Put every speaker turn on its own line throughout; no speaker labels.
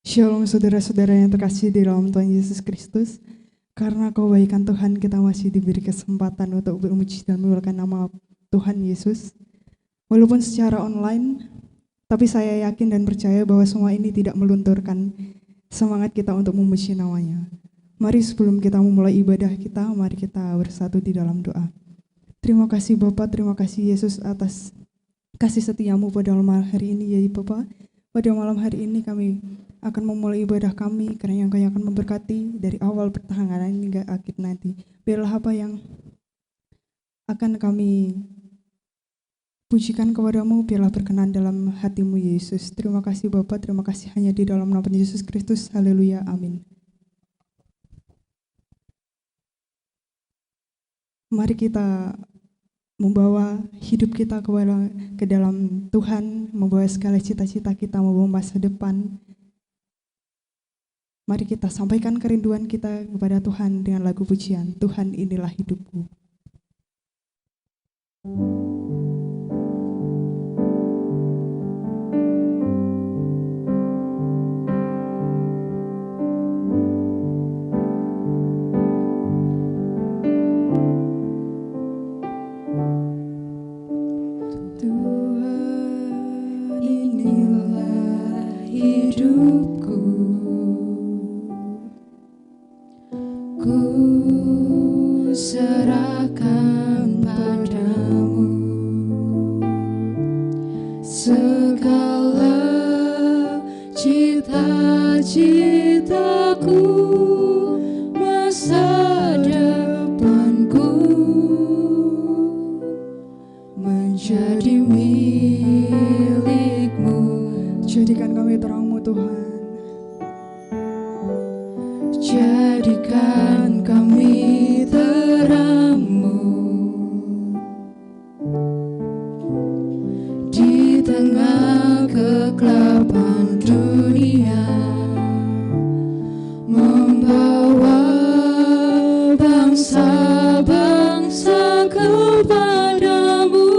Shalom saudara-saudara yang terkasih di dalam Tuhan Yesus Kristus. Karena kebaikan Tuhan kita masih diberi kesempatan untuk memuji dan memuliakan nama Tuhan Yesus. Walaupun secara online, tapi saya yakin dan percaya bahwa semua ini tidak melunturkan semangat kita untuk memuji namanya. Mari sebelum kita memulai ibadah kita, mari kita bersatu di dalam doa. Terima kasih Bapa, terima kasih Yesus atas kasih setiamu pada malam hari ini ya Bapa. Pada malam hari ini kami akan memulai ibadah kami, karena yang Kau akan memberkati dari awal pertengahan hingga akhir nanti. Biarlah apa yang akan kami pujikan kepadamu, biarlah berkenan dalam hatimu Yesus. Terima kasih Bapa, terima kasih hanya di dalam nama Yesus Kristus. Haleluya, amin. Mari kita membawa hidup kita ke dalam Tuhan, membawa segala cita-cita kita, membawa masa depan. Mari kita sampaikan kerinduan kita kepada Tuhan dengan lagu pujian, Tuhan inilah hidupku. Tuhan inilah hidupku. Ku serahkan padamu segala cita-citaku, masa depanku menjadi milik-Mu. Jadikan kami terang-Mu Tuhan. Jadikan kami terang-Mu di tengah kegelapan dunia, membawa bangsa-bangsa kepada-Mu.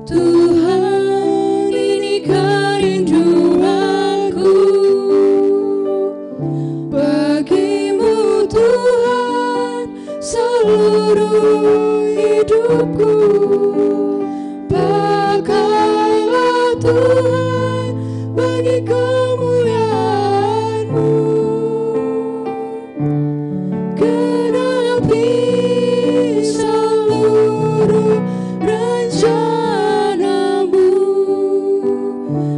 Tuhan, ini kerinduanku. Bagimu Tuhan seluruh hidupku. Pakailah Tuhan bagi kemuliaan-Mu. Genapi seluruh rencana-Mu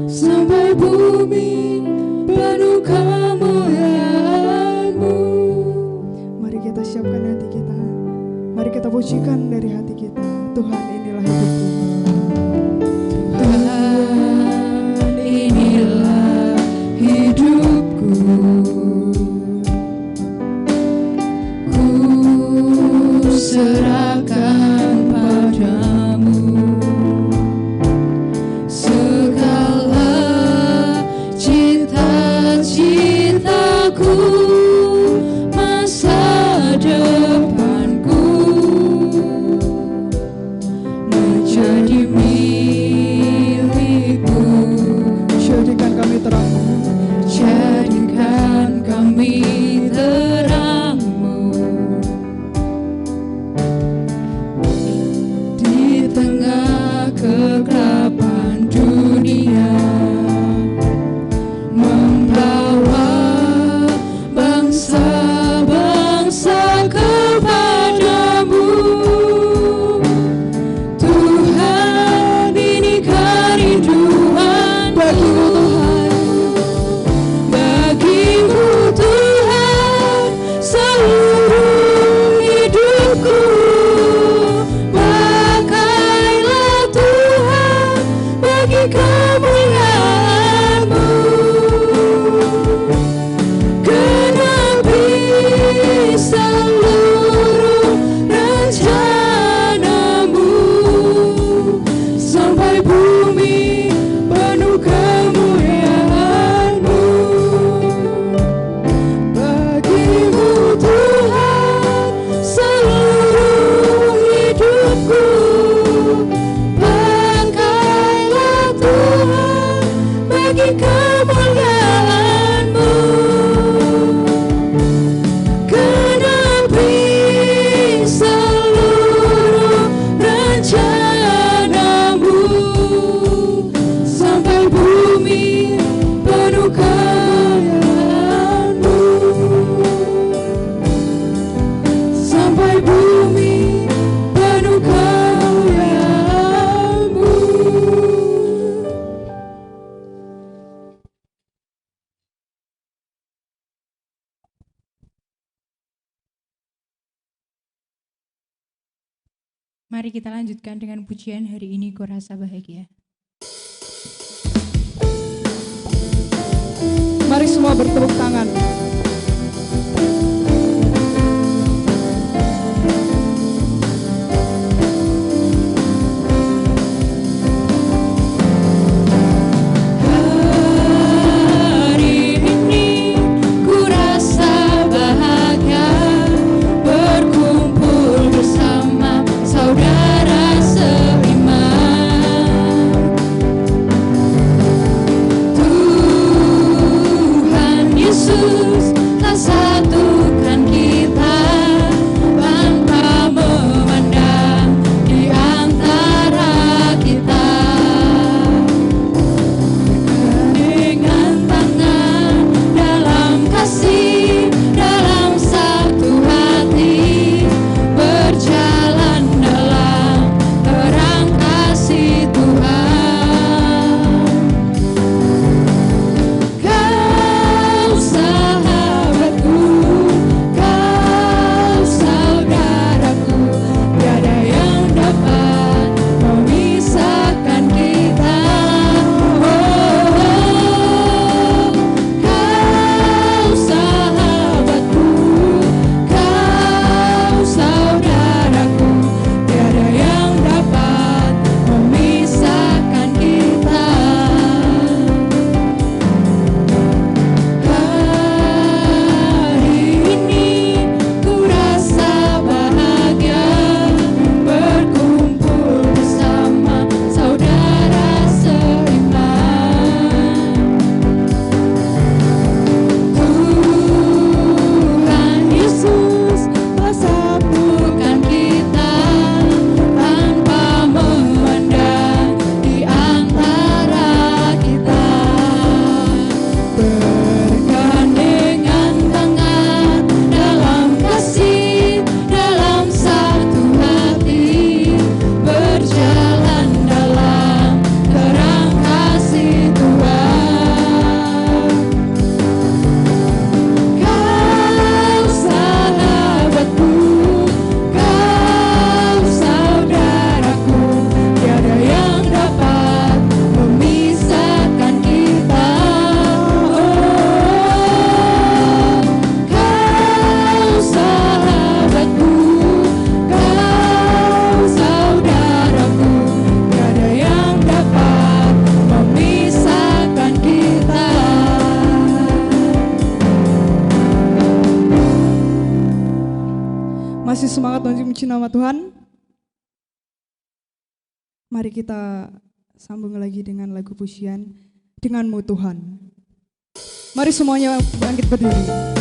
sampai bumi penuh kemuliaan-Mu. Mari kita siapkan hati kita. Mari kita pujikan dari hati kita. Tuhan inilah hidupku. Tuhan inilah hidupku. Ku serahkan padamu segala cita-citaku, masa depanku
Mari kita lanjutkan dengan pujian hari ini, Ku Rasa Bahagia.
Mari semua bertepuk tangan. Masih semangat untuk memuji nama Tuhan? Mari kita sambung lagi dengan lagu pujian Denganmu Tuhan. Mari semuanya bangkit berdiri.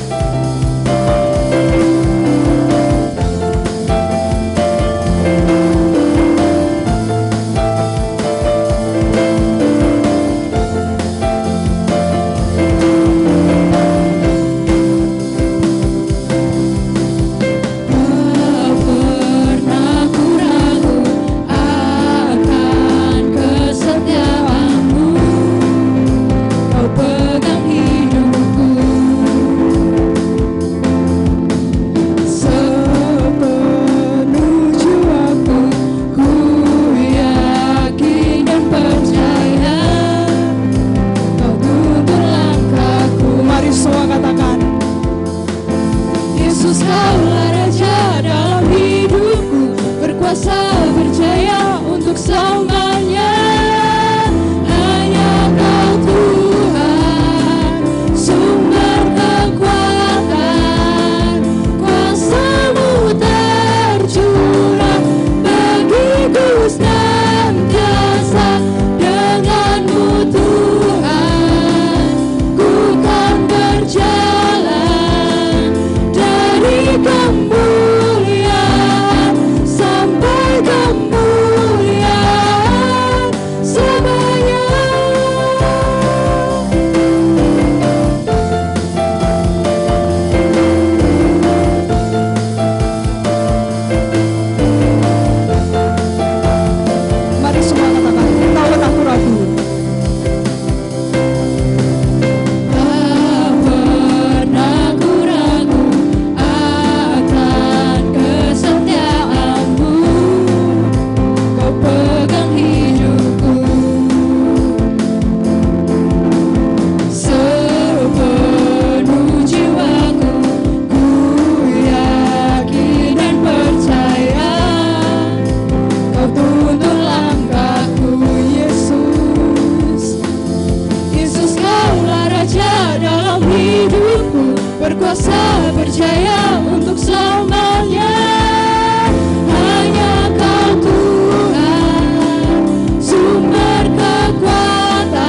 Dari percaya untuk selamanya. Hanya Kau Tuhan, sumber kekuatan,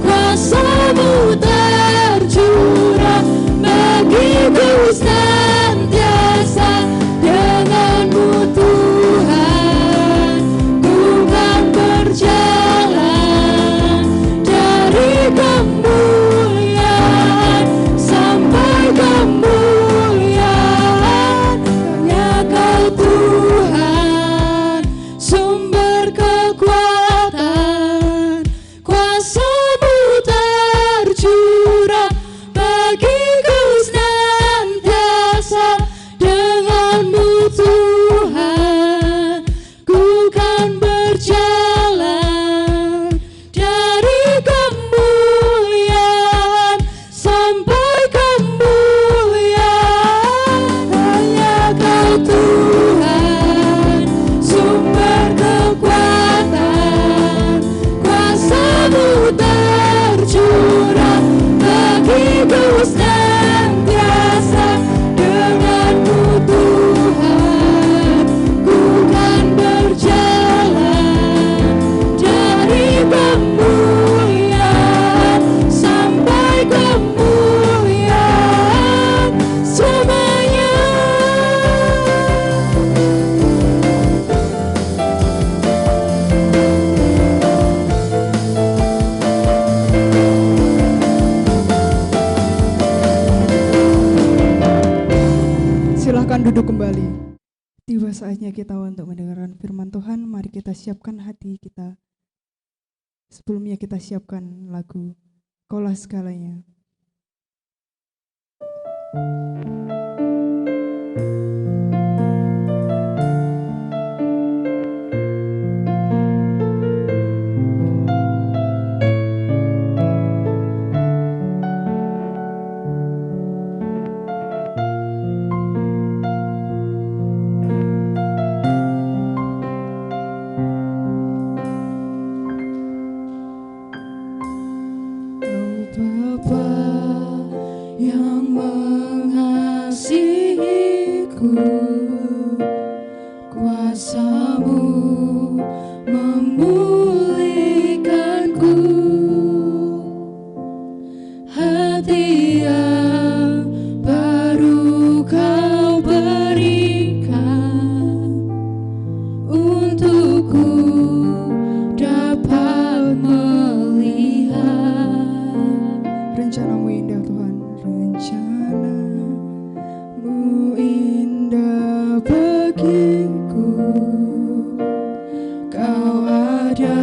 kuasa-Mu tercurah bagiku senantiasa. Denganmu Tuhan, ku kan berjalan dari kemuliaan sampai kemuliaan. Hanya Kau Tuhan, sumber kekuatan, kuasa-Mu tercurah bagiku senantiasa. Denganmu Tuhan, ku kan berjalan dari kemuliaan sampai kemuliaan. Hanya Kau Tuhan, sumber kekuatan, kuasa-Mu tercurah bagiku senantiasa. Denganmu Tuhan, ku kan berjalan dari kemuliaan sampai kemuliaan selamanya.
Silahkan duduk kembali. Tiba saatnya kita untuk mendengarkan firman Tuhan. Mari kita siapkan hati kita. Sebelumnya kita siapkan lagu Kaulah Segalanya.
Kau Bapa yang mengasihiku, kuasa-Mu memulihkanku. Hati yang baru Kau berikan untukku dapat melihat
Rencana-Mu indah Tuhan. Rencana-Mu indah bagiku.
Kau ada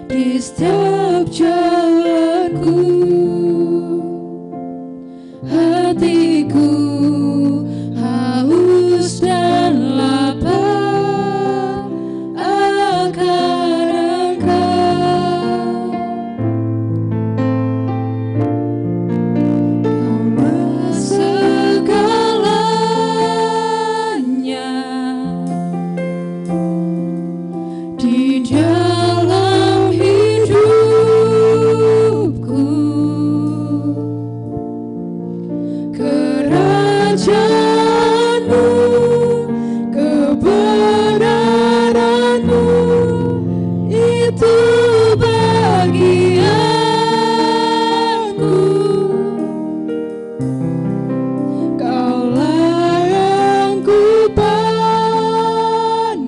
di setiap jalanku. Hatiku haus dan lapar akan Engkau. Kaulah segalanya di dalam hidupku. Kerajaan-Mu, kebenaran-Mu, itu bagianku. Kaulah yang ku pandang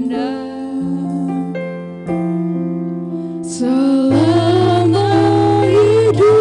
selama hidupku.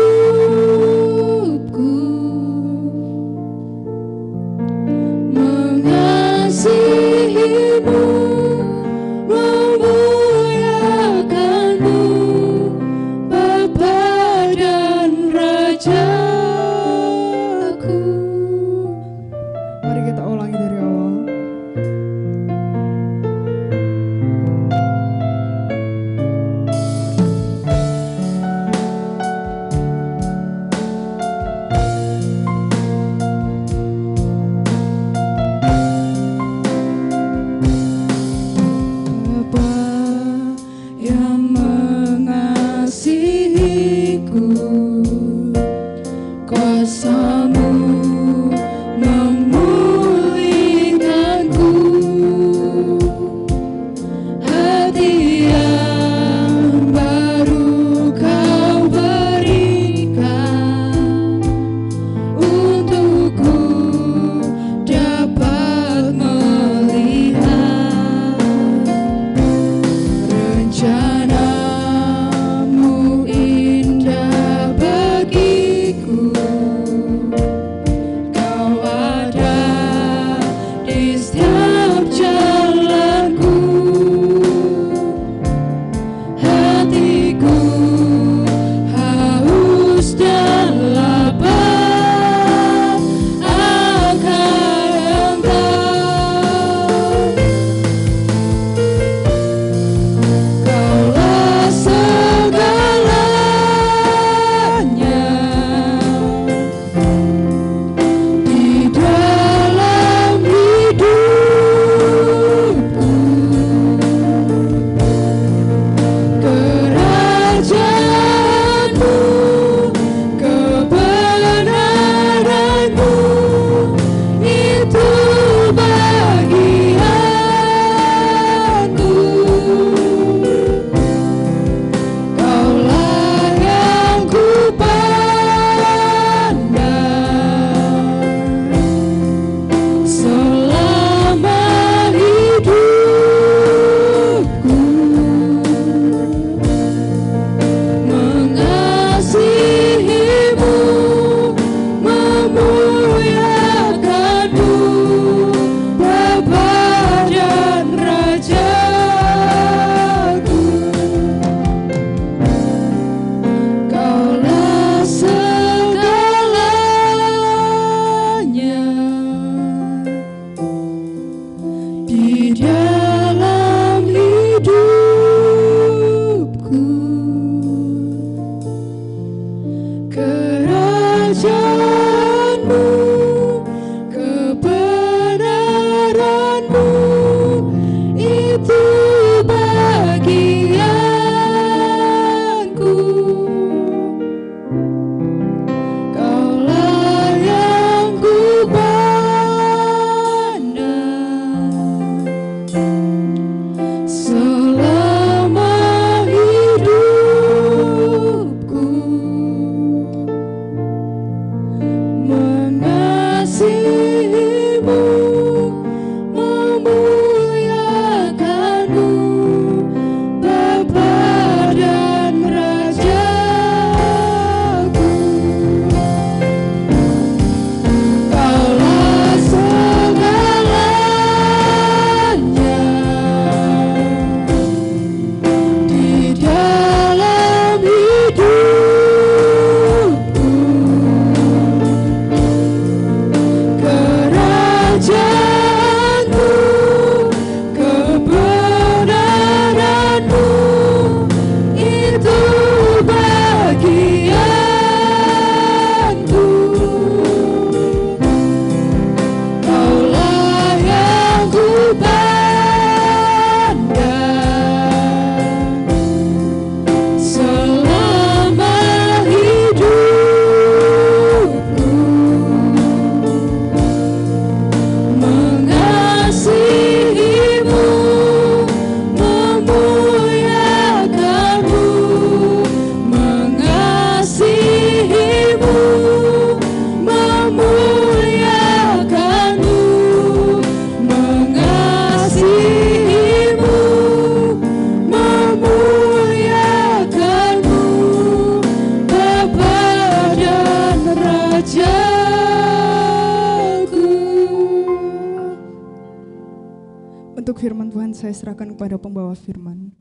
Untuk firman Tuhan saya serahkan kepada pembawa firman.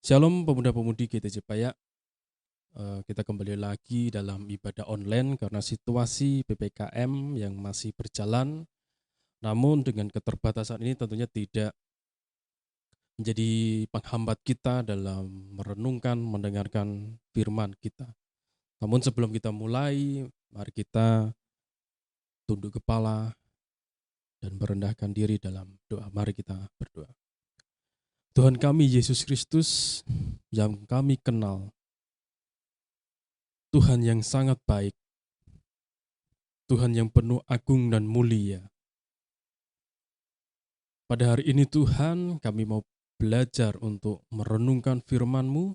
Shalom pemuda-pemudi GTJ Payak. Kita kembali lagi dalam ibadah online karena situasi PPKM yang masih berjalan. Namun dengan keterbatasan ini tentunya tidak menjadi penghambat kita dalam merenungkan, mendengarkan firman kita. Namun sebelum kita mulai, mari kita tunduk kepala dan merendahkan diri dalam doa. Mari kita berdoa. Tuhan kami Yesus Kristus yang kami kenal, Tuhan yang sangat baik, Tuhan yang penuh agung dan mulia. Pada hari ini Tuhan, kami mau belajar untuk merenungkan firman-Mu,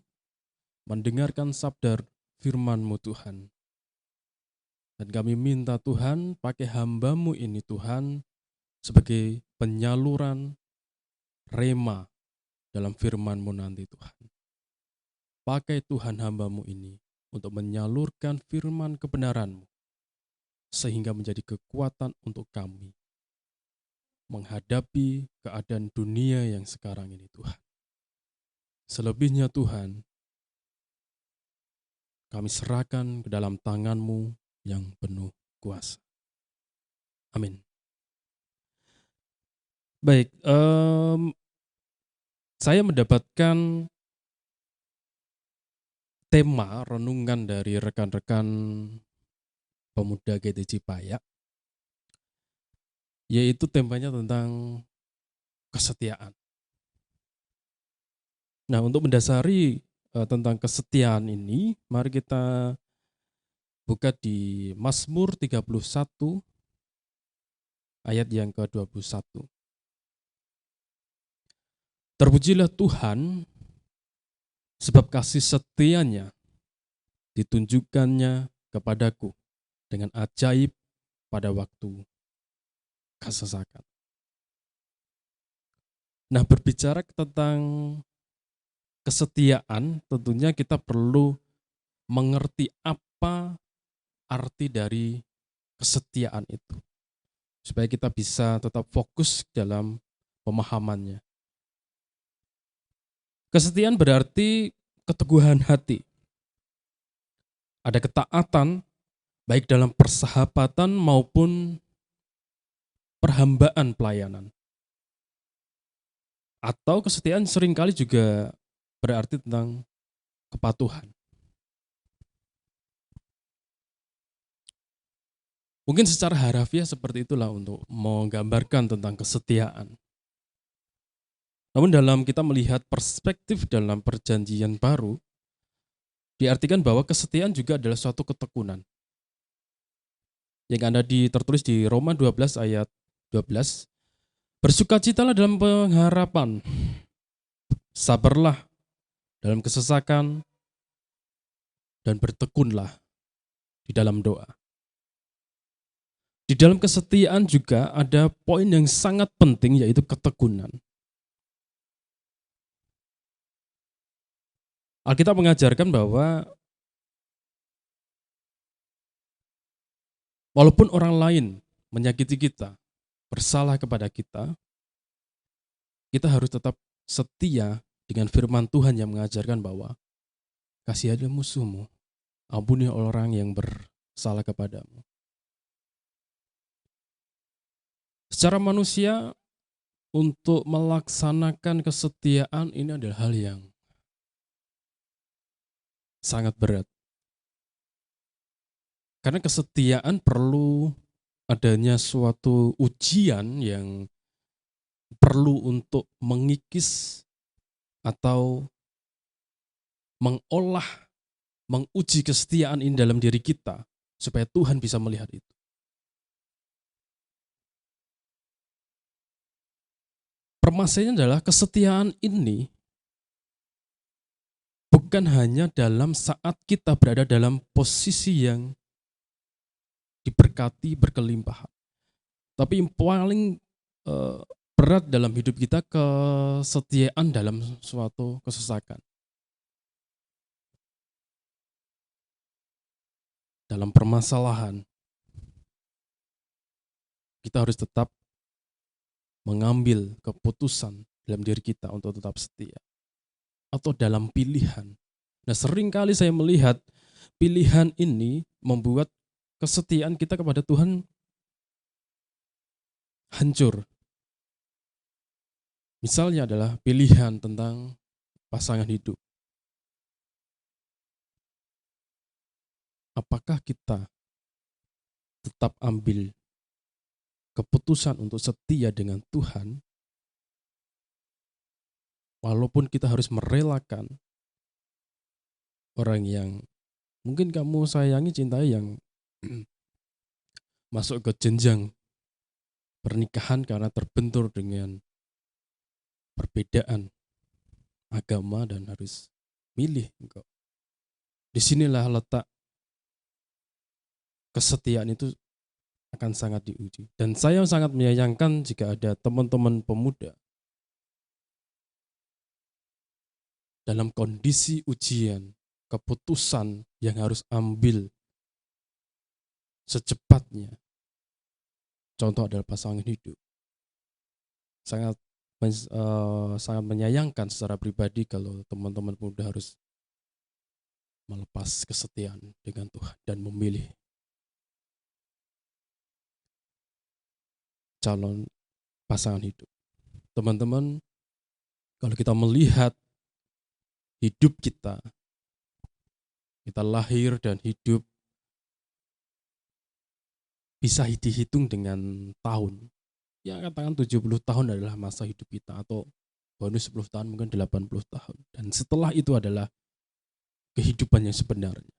mendengarkan sabda firman-Mu Tuhan. Dan kami minta Tuhan, pakai hamba-Mu ini Tuhan, sebagai penyaluran rema dalam firman-Mu nanti Tuhan. Pakai Tuhan hamba-Mu ini untuk menyalurkan firman kebenaran-Mu, sehingga menjadi kekuatan untuk kami menghadapi keadaan dunia yang sekarang ini Tuhan. Selebihnya Tuhan, kami serahkan ke dalam tangan-Mu yang penuh kuasa. Amin. Baik, saya mendapatkan tema renungan dari rekan-rekan pemuda GTJ Payak, yaitu temanya tentang kesetiaan. Nah, untuk mendasari tentang kesetiaan ini, mari kita buka di Mazmur 31 ayat yang ke-21. Terpujilah Tuhan, sebab kasih setianya ditunjukkannya kepadaku dengan ajaib pada waktu kesesakan. Nah, berbicara tentang kesetiaan, tentunya kita perlu mengerti apa arti dari kesetiaan itu, supaya kita bisa tetap fokus dalam pemahamannya. Kesetiaan berarti keteguhan hati. Ada ketaatan, baik dalam persahabatan maupun perhambaan pelayanan. Atau kesetiaan seringkali juga berarti tentang kepatuhan. Mungkin secara harafiah seperti itulah untuk menggambarkan tentang kesetiaan. Namun dalam kita melihat perspektif dalam perjanjian baru, diartikan bahwa kesetiaan juga adalah suatu ketekunan. Yang ada tertulis di Roma 12 ayat 12, bersukacitalah dalam pengharapan, sabarlah dalam kesesakan, dan bertekunlah di dalam doa. Di dalam kesetiaan juga ada poin yang sangat penting, yaitu ketekunan. Alkitab mengajarkan bahwa walaupun orang lain menyakiti kita, bersalah kepada kita, kita harus tetap setia dengan firman Tuhan yang mengajarkan bahwa kasihanilah musuhmu, ampuni orang yang bersalah kepadamu. Secara manusia, untuk melaksanakan kesetiaan ini adalah hal yang sangat berat. Karena kesetiaan perlu adanya suatu ujian yang perlu untuk mengikis atau mengolah, menguji kesetiaan ini dalam diri kita supaya Tuhan bisa melihat itu. Permasalahannya adalah kesetiaan ini bukan hanya dalam saat kita berada dalam posisi yang diberkati berkelimpahan. Tapi yang paling berat dalam hidup kita kesetiaan dalam suatu kesesakan. Dalam permasalahan, kita harus tetap mengambil keputusan dalam diri kita untuk tetap setia. Atau dalam pilihan. Nah, seringkali saya melihat pilihan ini membuat kesetiaan kita kepada Tuhan hancur. Misalnya adalah pilihan tentang pasangan hidup. Apakah kita tetap ambil keputusan untuk setia dengan Tuhan, walaupun kita harus merelakan orang yang mungkin kamu sayangi, cintai, yang masuk ke jenjang pernikahan karena terbentur dengan perbedaan agama dan harus milih engkau. Disinilah letak kesetiaan itu akan sangat diuji. Dan saya sangat menyayangkan jika ada teman-teman pemuda dalam kondisi ujian, keputusan yang harus ambil secepatnya. Contoh adalah pasangan hidup. Sangat menyayangkan secara pribadi kalau teman-teman pemuda harus melepas kesetiaan dengan Tuhan dan memilih calon pasangan hidup. Teman-teman, kalau kita melihat hidup kita lahir dan hidup bisa dihitung dengan tahun. Ya, katakan 70 tahun adalah masa hidup kita, atau bonus 10 tahun mungkin 80 tahun. Dan setelah itu adalah kehidupan yang sebenarnya.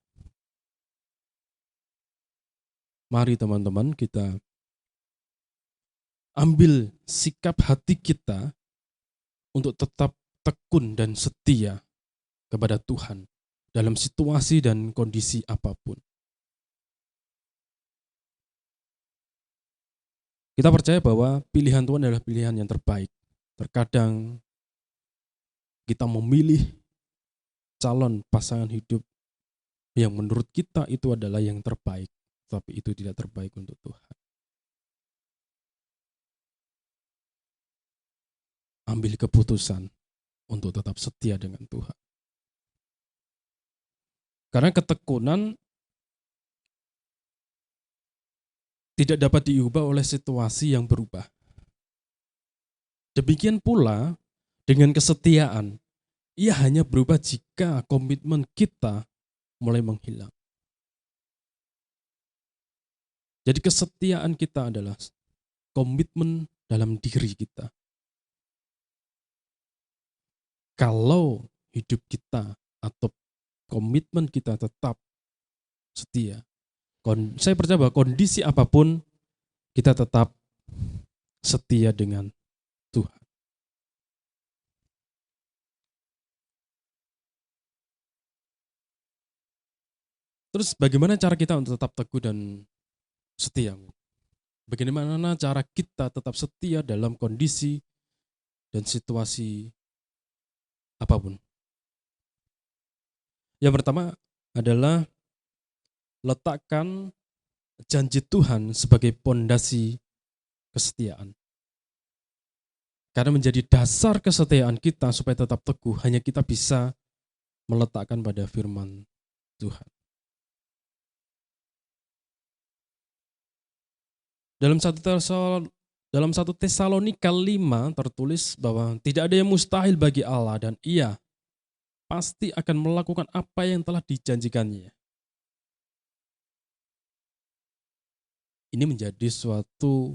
Mari teman-teman kita ambil sikap hati kita untuk tetap tekun dan setia kepada Tuhan dalam situasi dan kondisi apapun. Kita percaya bahwa pilihan Tuhan adalah pilihan yang terbaik. Terkadang kita memilih calon pasangan hidup yang menurut kita itu adalah yang terbaik, tapi itu tidak terbaik untuk Tuhan. Ambil keputusan untuk tetap setia dengan Tuhan. Karena ketekunan tidak dapat diubah oleh situasi yang berubah. Demikian pula dengan kesetiaan, ia hanya berubah jika komitmen kita mulai menghilang. Jadi kesetiaan kita adalah komitmen dalam diri kita. Kalau hidup kita atau komitmen kita tetap setia, saya percaya bahwa kondisi apapun kita tetap setia dengan Tuhan. Terus bagaimana cara kita untuk tetap teguh dan setia? Bagaimana cara kita tetap setia dalam kondisi dan situasi apapun? Yang pertama adalah letakkan janji Tuhan sebagai pondasi kesetiaan. Karena menjadi dasar kesetiaan kita supaya tetap teguh, hanya kita bisa meletakkan pada firman Tuhan. Dalam 1 Tesalonika 5 tertulis bahwa tidak ada yang mustahil bagi Allah dan Ia pasti akan melakukan apa yang telah dijanjikannya. Ini menjadi suatu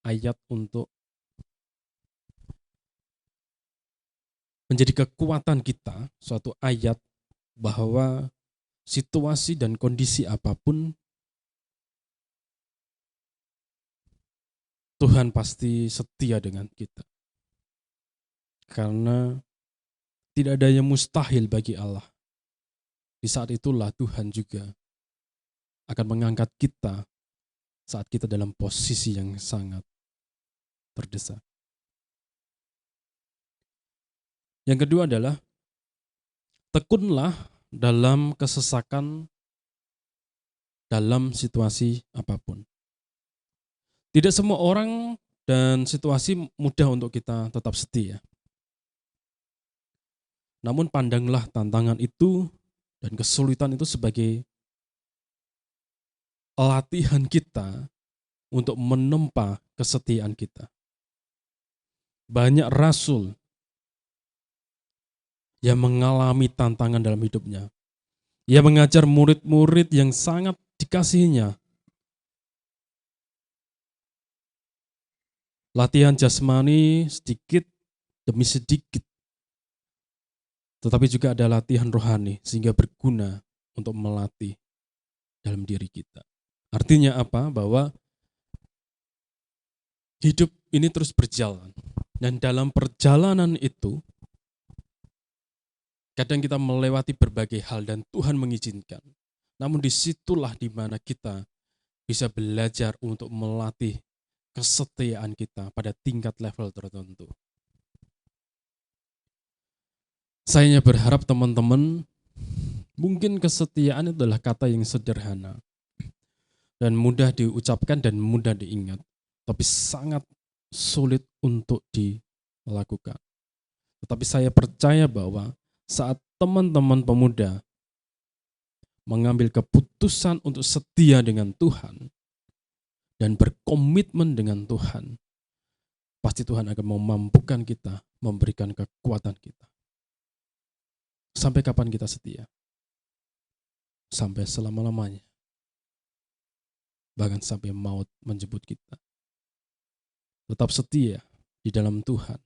ayat untuk menjadi kekuatan kita, suatu ayat bahwa situasi dan kondisi apapun Tuhan pasti setia dengan kita. Karena tidak ada yang mustahil bagi Allah. Di saat itulah Tuhan juga akan mengangkat kita saat kita dalam posisi yang sangat terdesak. Yang kedua adalah tekunlah dalam kesesakan dalam situasi apapun. Tidak semua orang dan situasi mudah untuk kita tetap setia. Namun pandanglah tantangan itu dan kesulitan itu sebagai latihan kita untuk menempa kesetiaan kita. Banyak rasul yang mengalami tantangan dalam hidupnya. Ia mengajar murid-murid yang sangat dikasihinya. Latihan jasmani sedikit demi sedikit. Tetapi juga ada latihan rohani sehingga berguna untuk melatih dalam diri kita. Artinya apa? Bahwa hidup ini terus berjalan. Dan dalam perjalanan itu, kadang kita melewati berbagai hal dan Tuhan mengizinkan. Namun disitulah di mana kita bisa belajar untuk melatih kesetiaan kita pada tingkat level tertentu. Saya berharap teman-teman, mungkin kesetiaan adalah kata yang sederhana dan mudah diucapkan dan mudah diingat, tapi sangat sulit untuk dilakukan. Tetapi saya percaya bahwa saat teman-teman pemuda mengambil keputusan untuk setia dengan Tuhan dan berkomitmen dengan Tuhan, pasti Tuhan akan memampukan kita, memberikan kekuatan kita. Sampai kapan kita setia? Sampai selama-lamanya. Bahkan sampai maut menjemput kita. Tetap setia di dalam Tuhan.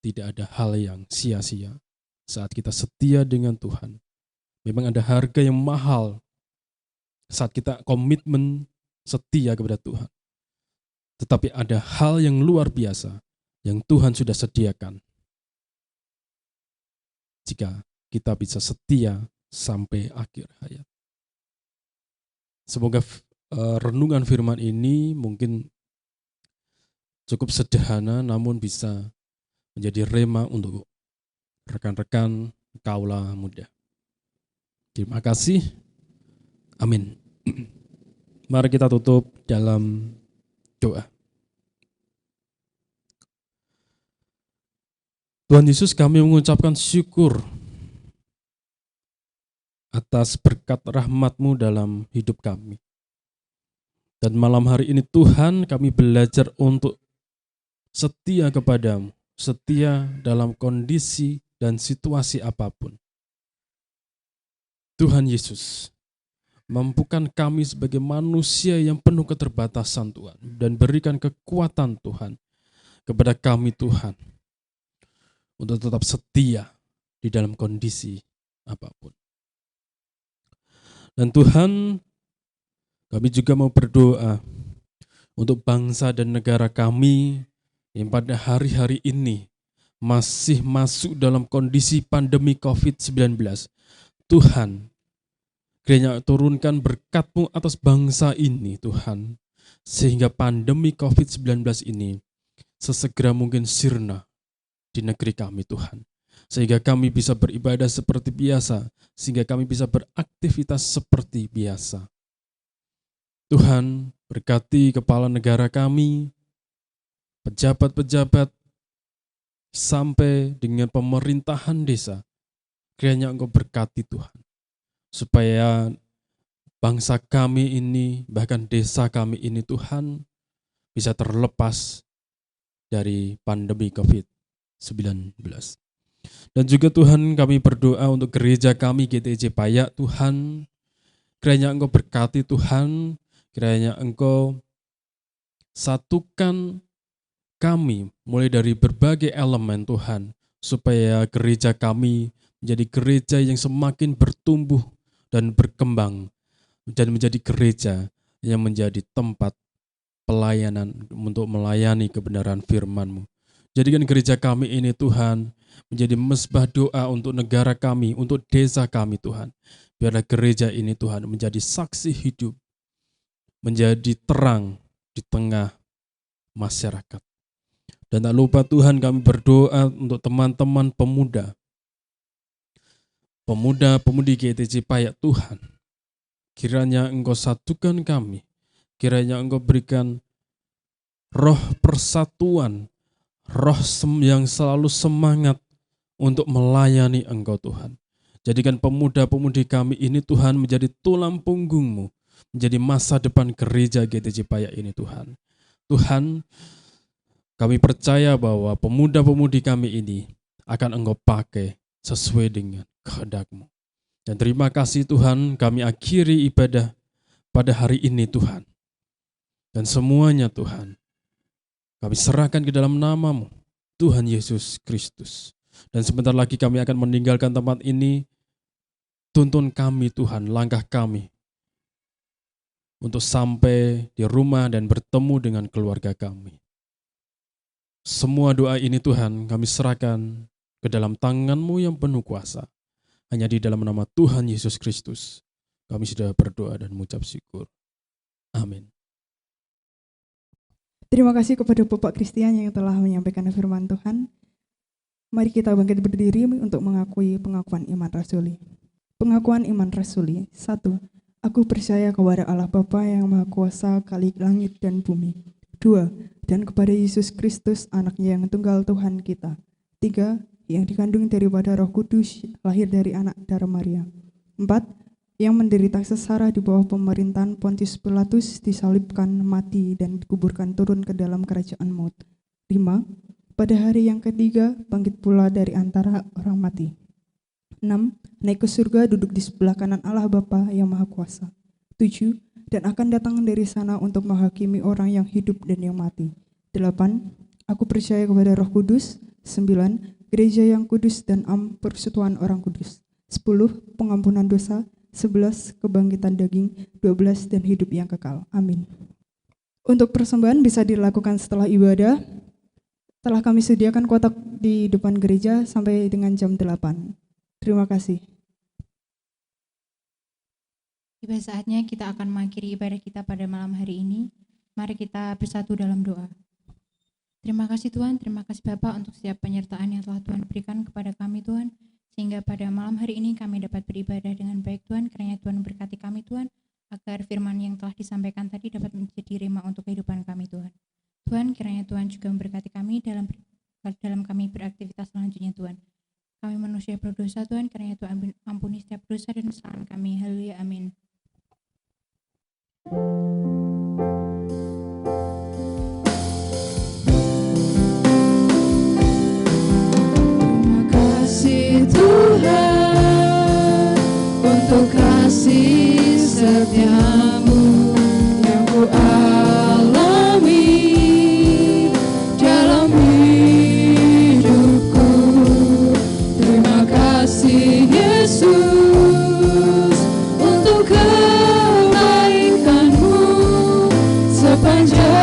Tidak ada hal yang sia-sia saat kita setia dengan Tuhan. Memang ada harga yang mahal saat kita komitmen setia kepada Tuhan. Tetapi ada hal yang luar biasa yang Tuhan sudah sediakan. Jika kita bisa setia sampai akhir hayat. Semoga renungan firman ini mungkin cukup sederhana namun bisa menjadi rema untuk rekan-rekan kaula muda. Terima kasih. Amin. Mari kita tutup dalam doa. Tuhan Yesus, kami mengucapkan syukur atas berkat rahmat-Mu dalam hidup kami. Dan malam hari ini Tuhan, kami belajar untuk setia kepadamu. Setia dalam kondisi dan situasi apapun. Tuhan Yesus, mampukan kami sebagai manusia yang penuh keterbatasan Tuhan, dan berikan kekuatan Tuhan kepada kami Tuhan, untuk tetap setia di dalam kondisi apapun. Dan Tuhan, kami juga mau berdoa untuk bangsa dan negara kami yang pada hari-hari ini masih masuk dalam kondisi pandemi COVID-19. Tuhan, kiranya turunkan berkat-Mu atas bangsa ini Tuhan, sehingga pandemi COVID-19 ini sesegera mungkin sirna di negeri kami Tuhan. Sehingga kami bisa beribadah seperti biasa, sehingga kami bisa beraktivitas seperti biasa. Tuhan, berkati kepala negara kami, pejabat-pejabat, sampai dengan pemerintahan desa. Kiranya Engkau berkati Tuhan, supaya bangsa kami ini, bahkan desa kami ini Tuhan, bisa terlepas dari pandemi COVID-19. Dan juga Tuhan, kami berdoa untuk gereja kami GTJ Payak Tuhan, kiranya Engkau berkati Tuhan, kiranya Engkau satukan kami mulai dari berbagai elemen Tuhan, supaya gereja kami menjadi gereja yang semakin bertumbuh dan berkembang, dan menjadi gereja yang menjadi tempat pelayanan untuk melayani kebenaran firman-Mu. Jadikan gereja kami ini Tuhan menjadi mesbah doa untuk negara kami, untuk desa kami Tuhan. Biarlah gereja ini Tuhan menjadi saksi hidup, menjadi terang di tengah masyarakat. Dan tak lupa Tuhan, kami berdoa untuk teman-teman pemuda, pemuda-pemudi GTJ Payak Tuhan. Kiranya Engkau satukan kami, kiranya Engkau berikan roh persatuan, roh yang selalu semangat untuk melayani Engkau Tuhan. Jadikan pemuda-pemudi kami ini Tuhan menjadi tulang punggungmu, menjadi masa depan gereja GTJ Paya ini Tuhan. Tuhan, kami percaya bahwa pemuda-pemudi kami ini akan Engkau pakai sesuai dengan kehendak-Mu. Dan terima kasih Tuhan, kami akhiri ibadah pada hari ini Tuhan. Dan semuanya Tuhan, kami serahkan ke dalam nama-Mu, Tuhan Yesus Kristus. Dan sebentar lagi kami akan meninggalkan tempat ini. Tuntun kami Tuhan, langkah kami untuk sampai di rumah dan bertemu dengan keluarga kami. Semua doa ini Tuhan kami serahkan ke dalam tangan-Mu yang penuh kuasa. Hanya di dalam nama Tuhan Yesus Kristus kami sudah berdoa dan mengucap syukur. Amin.
Terima kasih kepada Bapak Christian yang telah menyampaikan firman Tuhan. Mari kita bangkit berdiri untuk mengakui pengakuan iman rasuli. Pengakuan iman rasuli. 1. Aku percaya kepada Allah Bapa yang Maha Kuasa kali langit dan bumi. 2. Dan kepada Yesus Kristus anaknya yang tunggal Tuhan kita. 3. Yang dikandung daripada Roh Kudus, lahir dari anak darah Maria. 4. Yang menderita sengsara di bawah pemerintahan Pontius Pilatus, disalibkan, mati, dan dikuburkan turun ke dalam kerajaan maut. 5. Pada hari yang ketiga, bangkit pula dari antara orang mati. 6. Naik ke surga, duduk di sebelah kanan Allah Bapa yang Maha Kuasa. 7. Dan akan datang dari sana untuk menghakimi orang yang hidup dan yang mati. 8. Aku percaya kepada Roh Kudus. 9. Gereja yang kudus dan persekutuan orang kudus. 10. Pengampunan dosa. 11. Kebangkitan daging. 12. Dan hidup yang kekal. Amin. Untuk persembahan bisa dilakukan setelah ibadah. Telah kami sediakan kotak di depan gereja sampai dengan jam 8. Terima kasih.
Tiba saatnya kita akan mengakhiri ibadah kita pada malam hari ini. Mari kita bersatu dalam doa. Terima kasih Tuhan, terima kasih Bapak untuk setiap penyertaan yang telah Tuhan berikan kepada kami Tuhan. Sehingga pada malam hari ini kami dapat beribadah dengan baik Tuhan. Kiranya Tuhan berkati kami Tuhan, agar firman yang telah disampaikan tadi dapat menjadi rema untuk kehidupan kami Tuhan. Tuhan, kiranya Tuhan juga memberkati kami dalam kami beraktivitas selanjutnya Tuhan. Kami manusia berdosa Tuhan, kiranya Tuhan ampuni setiap dosa dan kesalahan kami. Haleluya, amin.
Terima kasih Tuhan untuk kasih setiamu yang ku alami dalam hidupku. Terima kasih Yesus untuk kebaikan-Mu sepanjang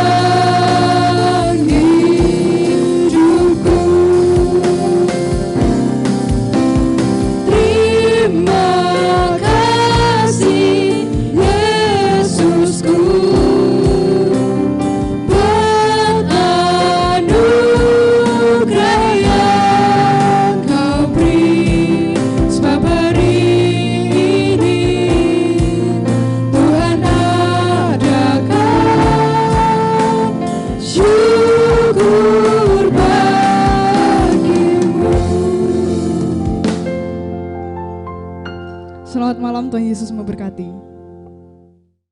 hidupku. Terima kasih Yesusku buat anugerah yang Kau beri. Sebab hari ini Tuhan adakan syukur bagimu.
Selamat malam, Tuhan Yesus memberkati.